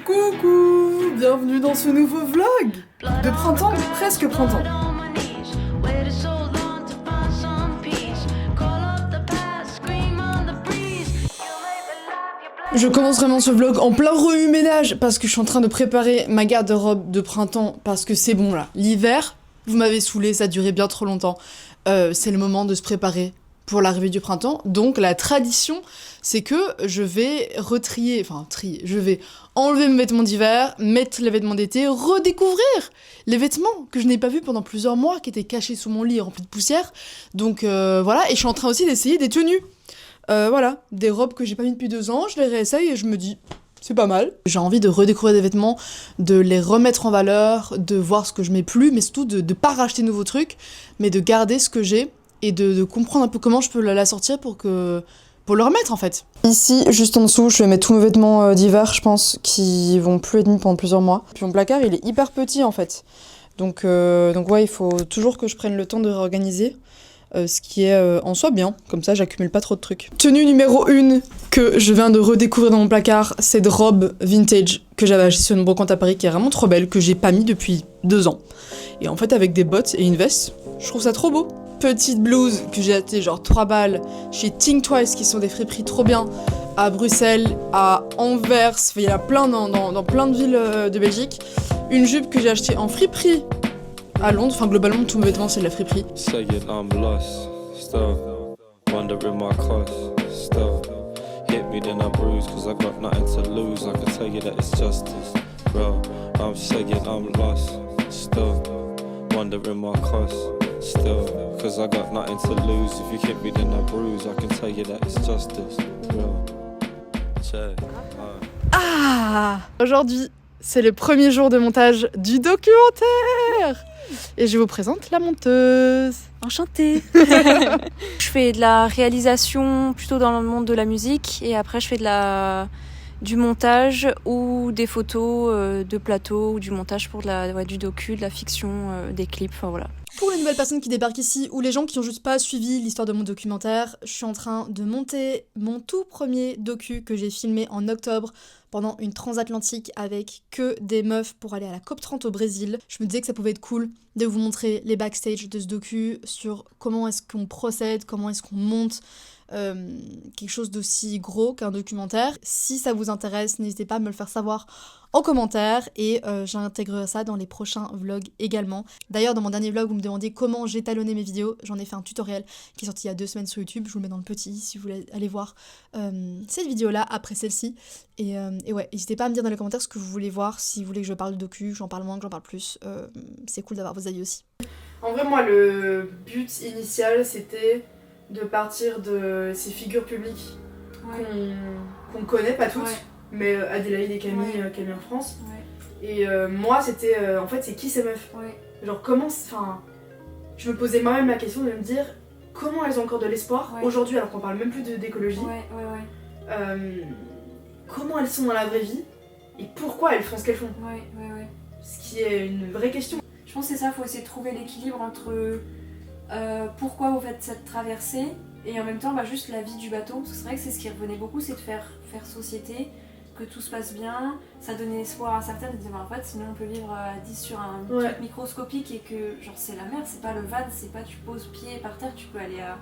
Coucou, bienvenue dans ce nouveau vlog de printemps, presque printemps. Je commence vraiment ce vlog en plein remue-ménage parce que je suis en train de préparer ma garde-robe de printemps parce que c'est bon là. L'hiver, vous m'avez saoulé, ça a duré bien trop longtemps. C'est le moment de se préparer pour l'arrivée du printemps. Donc la tradition, c'est que je vais je vais enlever mes vêtements d'hiver, mettre les vêtements d'été, redécouvrir les vêtements que je n'ai pas vus pendant plusieurs mois, qui étaient cachés sous mon lit remplis de poussière. Donc voilà, et je suis en train aussi d'essayer des tenues. Voilà, des robes que j'ai pas mis depuis 2 ans, je les réessaye et je me dis, c'est pas mal. J'ai envie de redécouvrir des vêtements, de les remettre en valeur, de voir ce que je mets plus, mais surtout de pas racheter de nouveaux trucs, mais de garder ce que j'ai et de comprendre un peu comment je peux la sortir pour le remettre en fait. Ici, juste en dessous, je vais mettre tous mes vêtements d'hiver, je pense, qui vont plus être mis pendant plusieurs mois. Puis mon placard, il est hyper petit en fait. Donc ouais, il faut toujours que je prenne le temps de réorganiser. Ce qui est en soi bien, comme ça j'accumule pas trop de trucs. Tenue numéro 1 que je viens de redécouvrir dans mon placard, cette robe vintage que j'avais achetée sur une brocante à Paris qui est vraiment trop belle, que j'ai pas mis depuis 2 ans. Et en fait avec des bottes et une veste, je trouve ça trop beau. Petite blouse que j'ai achetée genre 3 balles chez Think Twice qui sont des friperies trop bien, à Bruxelles, à Anvers, il y en a plein dans plein de villes de Belgique. Une jupe que j'ai achetée en friperie à Londres, enfin globalement tous mes vêtements c'est de la friperie. Ah, aujourd'hui, c'est le premier jour de montage du documentaire et je vous présente la monteuse. Enchantée. Je fais de la réalisation plutôt dans le monde de la musique et après je fais du montage ou des photos de plateau ou du montage pour du docu, de la fiction, des clips, enfin voilà. Pour les nouvelles personnes qui débarquent ici ou les gens qui n'ont juste pas suivi l'histoire de mon documentaire, je suis en train de monter mon tout premier docu que j'ai filmé en octobre pendant une transatlantique avec que des meufs pour aller à la COP30 au Brésil. Je me disais que ça pouvait être cool de vous montrer les backstage de ce docu sur comment est-ce qu'on procède, comment est-ce qu'on monte quelque chose d'aussi gros qu'un documentaire. Si ça vous intéresse, n'hésitez pas à me le faire savoir en commentaire et j'intégrerai ça dans les prochains vlogs également. D'ailleurs, dans mon dernier vlog, vous me demandiez comment j'étalonnais mes vidéos. J'en ai fait un tutoriel qui est sorti il y a 2 semaines sur YouTube. Je vous le mets dans le petit si vous voulez aller voir cette vidéo-là après celle-ci. Et ouais, n'hésitez pas à me dire dans les commentaires ce que vous voulez voir, si vous voulez que je parle de docu, que j'en parle moins, que j'en parle plus. C'est cool d'avoir vos avis aussi. En vrai, moi, le but initial, c'était de partir de ces figures publiques qu'on connaît, pas toutes, mais Adélaïde et Camille en France. Et moi, c'était en fait, c'est qui ces meufs? Genre, comment. Enfin, je me posais moi-même la question de me dire comment elles ont encore de l'espoir aujourd'hui, alors qu'on parle même plus d'écologie. Comment elles sont dans la vraie vie et pourquoi elles font ce qu'elles font. Ce qui est une vraie question. Je pense que c'est ça, il faut essayer de trouver l'équilibre entre pourquoi vous faites cette traversée et en même temps juste la vie du bateau, parce que c'est vrai que c'est ce qui revenait beaucoup, c'est de faire société, que tout se passe bien, ça donnait espoir à certaines de dire en fait sinon on peut vivre à 10 sur un truc microscopique et que genre c'est la mer, c'est pas le van, c'est pas tu poses pied par terre, tu peux aller à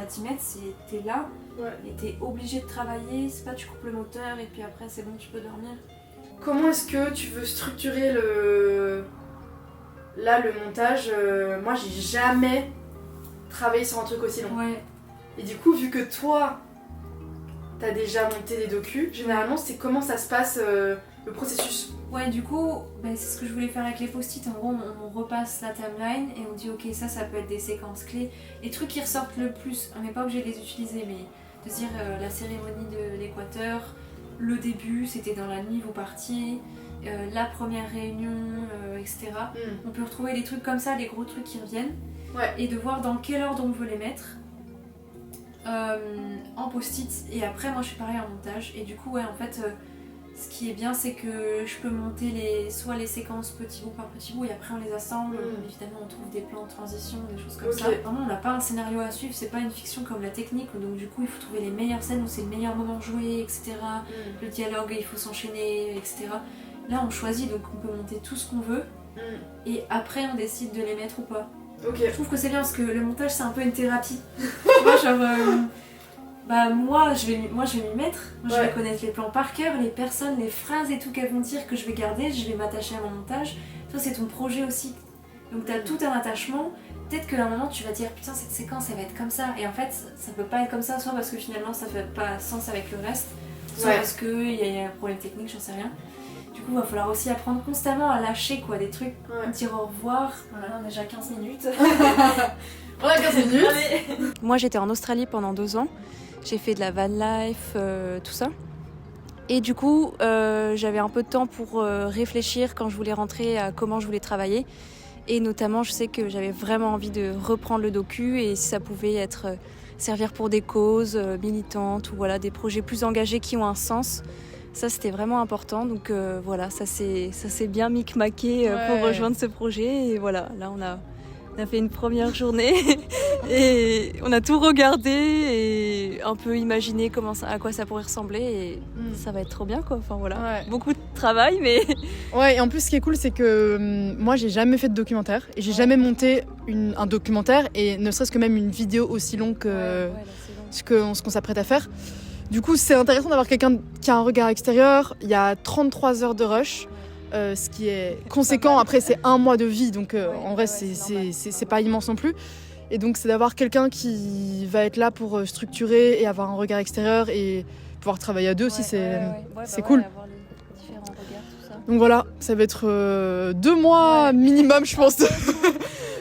10 mètres, t'es là et t'es obligé de travailler, c'est pas tu coupes le moteur et puis après c'est bon tu peux dormir. Comment est-ce que tu veux structurer le montage? Moi j'ai jamais travaillé sur un truc aussi long. Et du coup, vu que toi t'as déjà monté des docus, généralement c'est comment ça se passe le processus? Du coup, c'est ce que je voulais faire avec les post-it. En gros, on repasse la timeline et on dit ok, ça peut être des séquences clés. Les trucs qui ressortent le plus, on n'est pas obligé de les utiliser, mais de dire la cérémonie de l'équateur, le début, c'était dans la nuit, vous partiez. La première réunion, etc. On peut retrouver des trucs comme ça, des gros trucs qui reviennent, et de voir dans quel ordre on veut les mettre en post-it. Et après, moi je suis pareil en montage, et du coup, en fait, ce qui est bien, c'est que je peux monter soit les séquences petit bout par petit bout et après on les assemble. Évidemment, on trouve des plans de transition, des choses comme ça. Vraiment, on n'a pas un scénario à suivre, c'est pas une fiction comme la technique, donc du coup, il faut trouver les meilleures scènes où c'est le meilleur moment joué, etc. Le dialogue, il faut s'enchaîner, etc. Là, on choisit, donc on peut monter tout ce qu'on veut et après, on décide de les mettre ou pas. Je trouve que c'est bien parce que le montage, c'est un peu une thérapie. Tu vois, genre. Moi je vais m'y mettre, je vais connaître les plans par cœur, les personnes, les phrases et tout qu'elles vont dire que je vais garder, je vais m'attacher à mon montage. Toi c'est ton projet aussi, donc t'as tout un attachement. Peut-être qu'à un moment tu vas dire putain cette séquence elle va être comme ça, et en fait ça peut pas être comme ça, soit parce que finalement ça fait pas sens avec le reste, soit parce qu'il y a un problème technique, j'en sais rien. Du coup il va falloir aussi apprendre constamment à lâcher quoi, des trucs, dire au revoir. Voilà, on a déjà 15 minutes. On a 15 minutes. Moi j'étais en Australie pendant 2 ans. J'ai fait de la van life, tout ça. Et du coup, j'avais un peu de temps pour réfléchir quand je voulais rentrer à comment je voulais travailler. Et notamment, je sais que j'avais vraiment envie de reprendre le docu et si ça pouvait servir pour des causes militantes ou voilà, des projets plus engagés qui ont un sens. Ça, c'était vraiment important. Donc voilà, ça s'est bien micmaqué pour rejoindre ce projet. Et voilà, là, on a fait une première journée et on a tout regardé et un peu imaginé à quoi ça pourrait ressembler et ça va être trop bien quoi. Enfin voilà, beaucoup de travail mais... Ouais, et en plus ce qui est cool c'est que moi j'ai jamais fait de documentaire et j'ai jamais monté un documentaire et ne serait-ce que même une vidéo aussi longue que ce qu'on s'apprête à faire. Du coup c'est intéressant d'avoir quelqu'un qui a un regard extérieur. Il y a 33 heures de rush. Ce qui est conséquent, après c'est 1 mois de vie, donc en vrai c'est pas immense non plus. Et donc c'est d'avoir quelqu'un qui va être là pour structurer et avoir un regard extérieur et pouvoir travailler à deux aussi, c'est cool. Avoir les différents regards, tout ça. Donc voilà, ça va être 2 mois minimum je pense,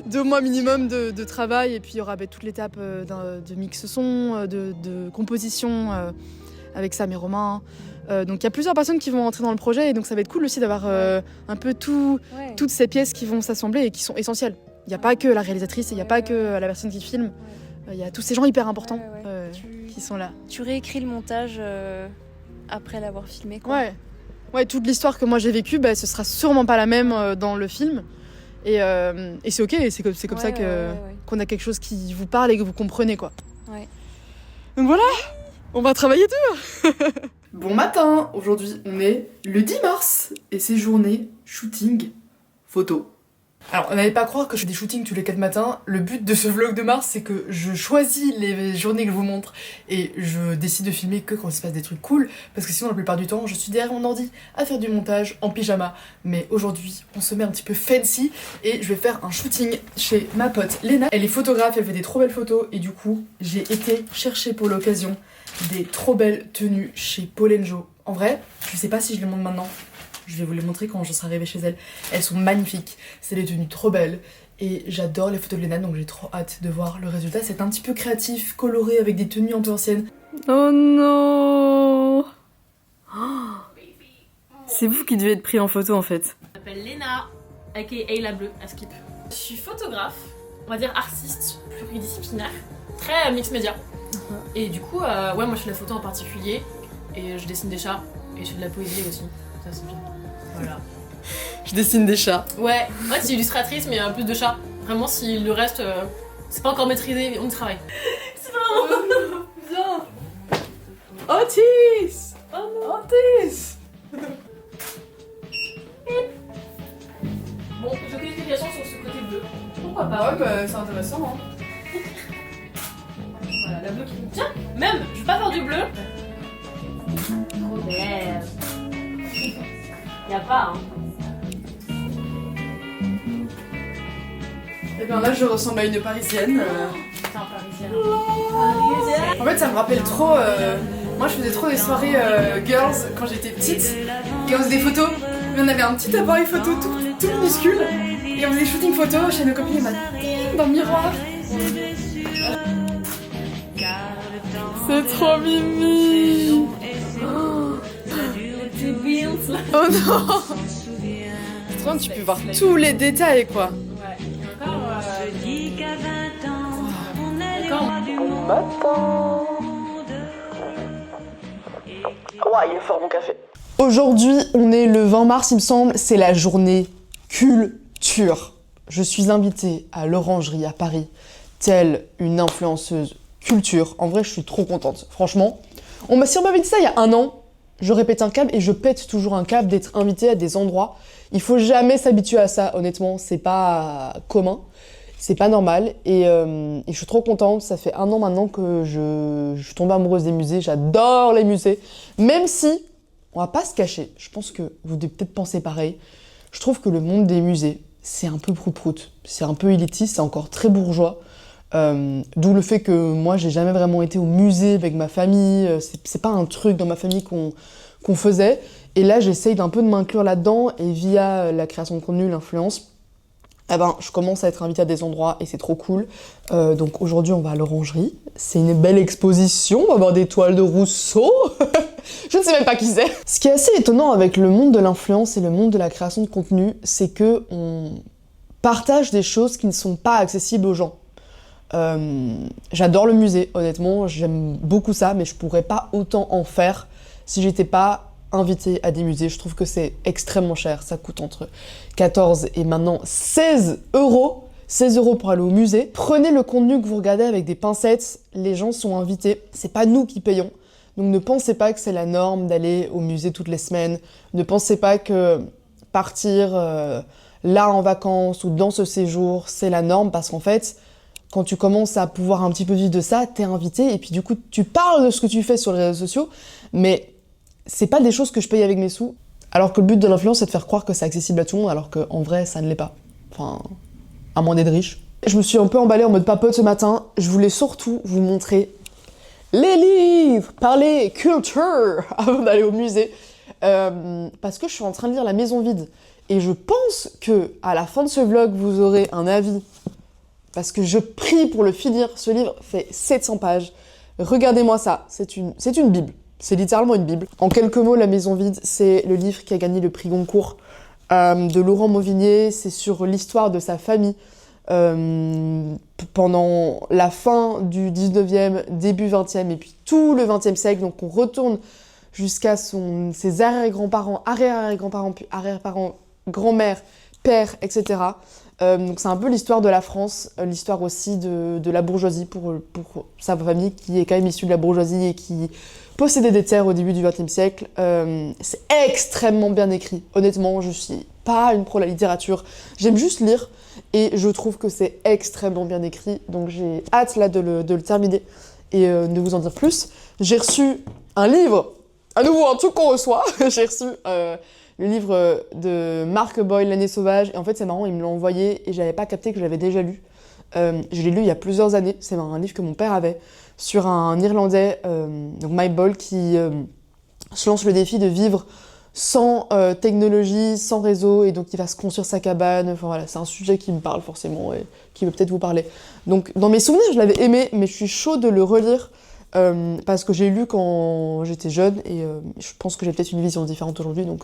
2 mois minimum de travail et puis il y aura toute l'étape de mix son, de composition avec Sam et Romain. Donc il y a plusieurs personnes qui vont entrer dans le projet et donc ça va être cool aussi d'avoir un peu toutes ces pièces qui vont s'assembler et qui sont essentielles. Il n'y a pas que la réalisatrice, il n'y a pas que la personne qui filme, il y a tous ces gens hyper importants qui sont là. Tu réécris le montage après l'avoir filmé quoi. Ouais, toute l'histoire que moi j'ai vécue, ce sera sûrement pas la même dans le film. Et c'est ok, c'est comme ça qu'on a quelque chose qui vous parle et que vous comprenez quoi. Donc voilà, on va travailler dur. Bon matin, aujourd'hui on est le 10 mars et c'est journée shooting photo. Alors on n'allait pas croire que je fais des shootings tous les 4 matins. Le but de ce vlog de mars c'est que je choisis les journées que je vous montre et je décide de filmer que quand il se passe des trucs cool parce que sinon la plupart du temps je suis derrière mon ordi à faire du montage en pyjama. Mais aujourd'hui on se met un petit peu fancy et je vais faire un shooting chez ma pote Léna. Elle est photographe, elle fait des trop belles photos et du coup j'ai été chercher pour l'occasion des trop belles tenues chez Paul & Jo. En vrai, je sais pas si je les montre maintenant. Je vais vous les montrer quand je serai arrivée chez elle. Elles sont magnifiques. C'est des tenues trop belles. Et j'adore les photos de Léna, donc j'ai trop hâte de voir le résultat. C'est un petit peu créatif, coloré, avec des tenues un peu anciennes. Oh non! C'est vous qui devez être pris en photo en fait. Je m'appelle Léna, aka La Bleue, à Skip. Je suis photographe, on va dire artiste pluridisciplinaire, très mix média. Et du coup, moi je fais de la photo en particulier, et je dessine des chats, et je fais de la poésie aussi. Ça c'est bien. Voilà. Je dessine des chats. Ouais, en fait c'est illustratrice, mais plus de chats. Vraiment, si le reste, c'est pas encore maîtrisé, on y travaille. C'est vraiment Bien. Otis! Oh non. Otis! Bon, j'ai aucune explication sur ce côté bleu. Pourquoi pas? Ouais, c'est intéressant, hein. Voilà, la bleue qui me tient. Même, je vais pas faire du bleu. Trop belle. Y'a pas, hein. Et bien là, je ressemble à une parisienne. Putain, parisienne. En fait, ça me rappelle trop. Moi, je faisais trop des soirées girls quand j'étais petite. Et on faisait des photos. Mais on avait un petit appareil photo tout minuscule. Et on faisait des shootings photos chez nos copines et dans le miroir. C'est trop mimi. Oh non. C'est trop bien, tu peux voir tous les détails quoi. Ouah, il est fort mon café. Aujourd'hui, on est le 20 mars, il me semble, c'est la journée culture. Je suis invitée à l'Orangerie à Paris, telle une influenceuse culture. En vrai, je suis trop contente, franchement. Si on m'avait dit ça il y a un an, j'aurais pété un câble et je pète toujours un câble d'être invitée à des endroits. Il faut jamais s'habituer à ça, honnêtement, c'est pas commun. C'est pas normal et je suis trop contente. Ça fait un an maintenant que je suis tombée amoureuse des musées. J'adore les musées. Même si, on va pas se cacher, je pense que vous devez peut-être penser pareil. Je trouve que le monde des musées, c'est un peu prout-prout. C'est un peu élitiste, c'est encore très bourgeois. D'où le fait que moi, j'ai jamais vraiment été au musée avec ma famille. C'est pas un truc dans ma famille qu'on faisait. Et là, j'essaye d'un peu de m'inclure là-dedans et via la création de contenu, l'influence, je commence à être invitée à des endroits et c'est trop cool. Donc aujourd'hui, on va à l'Orangerie. C'est une belle exposition. On va avoir des toiles de Rousseau. Je ne sais même pas qui c'est. Ce qui est assez étonnant avec le monde de l'influence et le monde de la création de contenu, c'est que on partage des choses qui ne sont pas accessibles aux gens. J'adore le musée, honnêtement. J'aime beaucoup ça, mais je pourrais pas autant en faire si j'étais pas invité à des musées. Je trouve que c'est extrêmement cher. Ça coûte entre 14 et maintenant 16 euros. 16 euros pour aller au musée. Prenez le contenu que vous regardez avec des pincettes. Les gens sont invités. C'est pas nous qui payons. Donc ne pensez pas que c'est la norme d'aller au musée toutes les semaines. Ne pensez pas que partir là en vacances ou dans ce séjour, c'est la norme. Parce qu'en fait, quand tu commences à pouvoir un petit peu vivre de ça, t'es invité. Et puis du coup, tu parles de ce que tu fais sur les réseaux sociaux. Mais c'est pas des choses que je paye avec mes sous, alors que le but de l'influence, c'est de faire croire que c'est accessible à tout le monde, alors qu'en vrai, ça ne l'est pas. Enfin, à moins d'être riche. Je me suis un peu emballée en mode papote ce matin. Je voulais surtout vous montrer les livres, parler culture avant d'aller au musée. Parce que je suis en train de lire La Maison Vide. Et je pense que à la fin de ce vlog, vous aurez un avis. Parce que je prie pour le finir. Ce livre fait 700 pages. Regardez-moi ça. C'est une bible. C'est littéralement une bible. En quelques mots, La Maison Vide, c'est le livre qui a gagné le prix Goncourt de Laurent Mauvigné. C'est sur l'histoire de sa famille pendant la fin du 19e, début 20e et puis tout le 20e siècle. Donc on retourne jusqu'à ses arrière-grands-parents, arrière-arrière-grands-parents, puis arrière-parents, grand-mère, père, etc. Donc c'est un peu l'histoire de la France, l'histoire aussi de la bourgeoisie pour sa famille qui est quand même issue de la bourgeoisie et qui possédait des terres au début du XXe siècle. C'est extrêmement bien écrit. Honnêtement, je suis pas une pro de la littérature. J'aime juste lire et je trouve que c'est extrêmement bien écrit. Donc j'ai hâte là de le terminer et de vous en dire plus. J'ai reçu un livre, à nouveau un truc qu'on reçoit. J'ai reçu le livre de Mark Boyle, L'année sauvage. Et en fait, c'est marrant, il me l'a envoyé et j'avais pas capté que je l'avais déjà lu. Je l'ai lu il y a plusieurs années. C'est un livre que mon père avait sur un Irlandais, donc Mike Boyle, qui se lance le défi de vivre sans technologie, sans réseau, et donc il va se construire sa cabane. Enfin voilà, c'est un sujet qui me parle forcément et qui va peut-être vous parler. Donc dans mes souvenirs, je l'avais aimé, mais je suis chaude de le relire parce que j'ai lu quand j'étais jeune et je pense que j'ai peut-être une vision différente aujourd'hui. Donc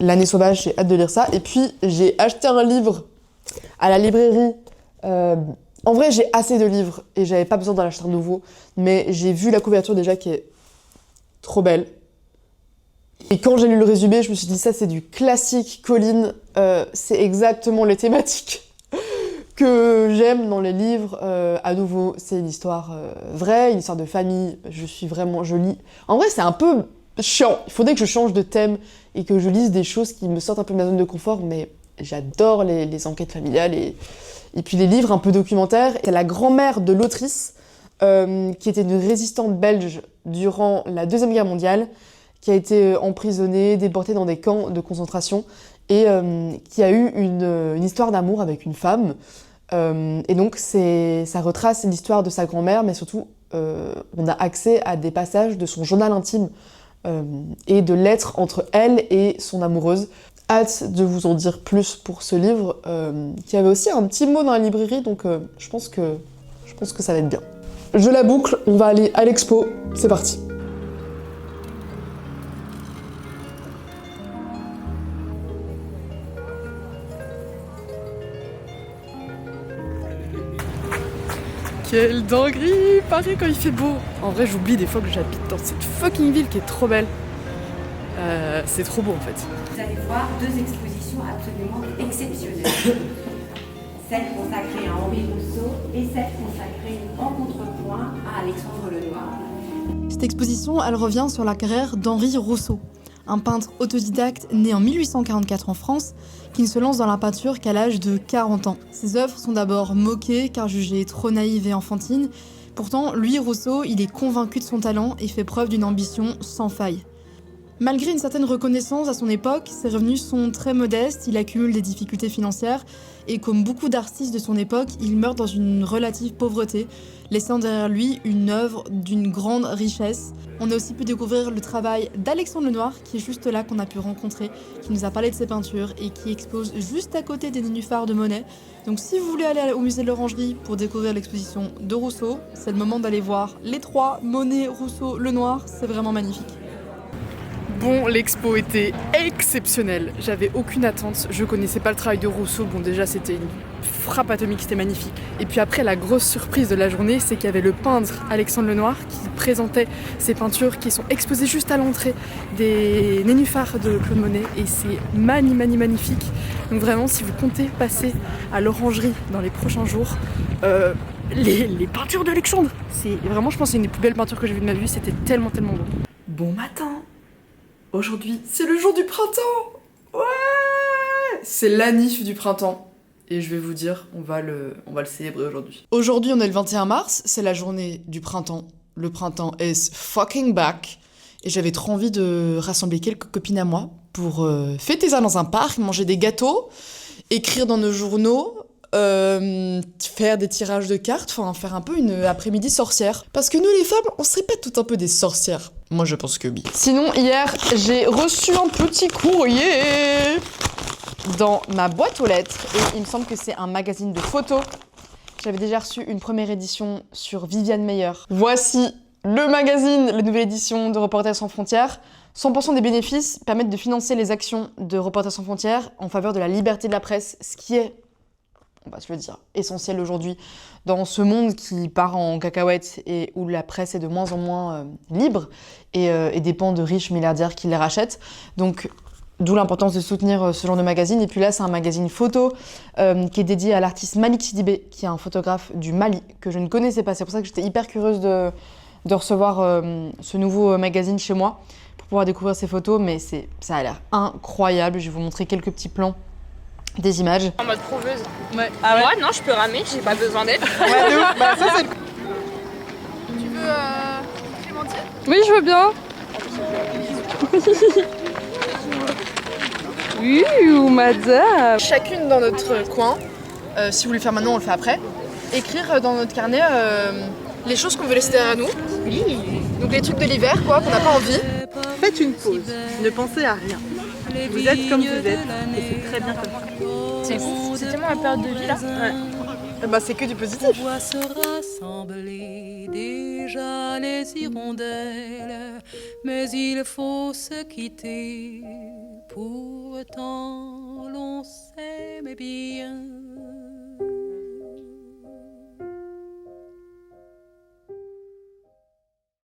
L'année sauvage, j'ai hâte de lire ça. Et puis j'ai acheté un livre à la librairie. En vrai, j'ai assez de livres et j'avais pas besoin d'en acheter un nouveau, mais j'ai vu la couverture déjà qui est trop belle. Et quand j'ai lu le résumé, je me suis dit ça c'est du classique Colline, c'est exactement les thématiques que j'aime dans les livres. À nouveau, c'est une histoire vraie, une histoire de famille. Je lis. En vrai, c'est un peu chiant. Il faudrait que je change de thème et que je lise des choses qui me sortent un peu de ma zone de confort, mais j'adore les enquêtes familiales et puis les livres un peu documentaires. C'est la grand-mère de l'autrice, qui était une résistante belge durant la Deuxième Guerre mondiale, qui a été emprisonnée, déportée dans des camps de concentration, et qui a eu une histoire d'amour avec une femme. Et donc ça retrace l'histoire de sa grand-mère, mais surtout on a accès à des passages de son journal intime et de lettres entre elle et son amoureuse. Hâte de vous en dire plus pour ce livre, qui avait aussi un petit mot dans la librairie, donc je pense que ça va être bien. Je la boucle, on va aller à l'expo, c'est parti. Quelle dinguerie, Paris quand il fait beau. En vrai, j'oublie des fois que j'habite dans cette fucking ville qui est trop belle. C'est trop beau en fait. Vous allez voir deux expositions absolument exceptionnelles. Celle consacrée à Henri Rousseau et celle consacrée en contrepoint à Alexandre Lenoir. Cette exposition, elle revient sur la carrière d'Henri Rousseau, un peintre autodidacte né en 1844 en France, qui ne se lance dans la peinture qu'à l'âge de 40 ans. Ses œuvres sont d'abord moquées car jugées trop naïves et enfantines. Pourtant, lui, Rousseau, il est convaincu de son talent et fait preuve d'une ambition sans faille. Malgré une certaine reconnaissance à son époque, ses revenus sont très modestes, il accumule des difficultés financières et comme beaucoup d'artistes de son époque, il meurt dans une relative pauvreté, laissant derrière lui une œuvre d'une grande richesse. On a aussi pu découvrir le travail d'Alexandre Lenoir, qui est juste là, qu'on a pu rencontrer, qui nous a parlé de ses peintures et qui expose juste à côté des nénuphars de Monet. Donc si vous voulez aller au musée de l'Orangerie pour découvrir l'exposition de Rousseau, c'est le moment d'aller voir les trois, Monet, Rousseau, Lenoir, c'est vraiment magnifique. Bon, l'expo était exceptionnelle, j'avais aucune attente, je connaissais pas le travail de Rousseau, bon déjà c'était une frappe atomique, c'était magnifique. Et puis après la grosse surprise de la journée, c'est qu'il y avait le peintre Alexandre Lenoir qui présentait ses peintures qui sont exposées juste à l'entrée des nénuphars de Claude Monet et c'est magnifique. Donc vraiment si vous comptez passer à l'Orangerie dans les prochains jours, les peintures d'Alexandre, c'est vraiment je pense que c'est une des plus belles peintures que j'ai vues de ma vie, c'était tellement beau. Bon matin. Aujourd'hui, c'est le jour du printemps. Ouais, c'est l'anniv du printemps. Et je vais vous dire, on va le célébrer aujourd'hui. Aujourd'hui, on est le 21 mars, c'est la journée du printemps. Le printemps is fucking back. Et j'avais trop envie de rassembler quelques copines à moi pour fêter ça dans un parc, manger des gâteaux, écrire dans nos journaux, faire des tirages de cartes, enfin faire un peu une après-midi sorcière. Parce que nous les femmes, on serait pas toutes un peu des sorcières? Moi je pense que oui. Sinon hier, j'ai reçu un petit courrier dans ma boîte aux lettres et il me semble que c'est un magazine de photos. J'avais déjà reçu une première édition sur Viviane Meyer. Voici le magazine, la nouvelle édition de Reporters sans frontières. 100% des bénéfices permettent de financer les actions de Reporters sans frontières en faveur de la liberté de la presse, ce qui est, on va se le dire, essentiel aujourd'hui dans ce monde qui part en cacahuète et où la presse est de moins en moins libre et dépend de riches milliardaires qui les rachètent. Donc, d'où l'importance de soutenir ce genre de magazine. Et puis là, c'est un magazine photo qui est dédié à l'artiste Malik Sidibé, qui est un photographe du Mali que je ne connaissais pas. C'est pour ça que j'étais hyper curieuse de recevoir ce nouveau magazine chez moi pour pouvoir découvrir ses photos. Mais ça a l'air incroyable. Je vais vous montrer quelques petits plans. Des images. En mode prouveuse. Ouais. Ah ouais. Moi, non, je peux ramer, j'ai pas besoin d'aide. Ouais, de bah, ça, c'est... Tu veux Clémentine? Oui, je veux bien. Oui, madame. Chacune dans notre coin, si vous voulez le faire maintenant, on le fait après, écrire dans notre carnet les choses qu'on veut laisser derrière nous. Oui. Donc les trucs de l'hiver, quoi, qu'on n'a pas envie. Faites une pause, ne pensez à rien. Vous êtes comme vous êtes, et c'est très bien comme ça. C'est tellement la période de vie là. Ouais. Et bah c'est que du positif. On voit se rassembler déjà les hirondelles, mais il faut se quitter. Pourtant l'on s'aime bien.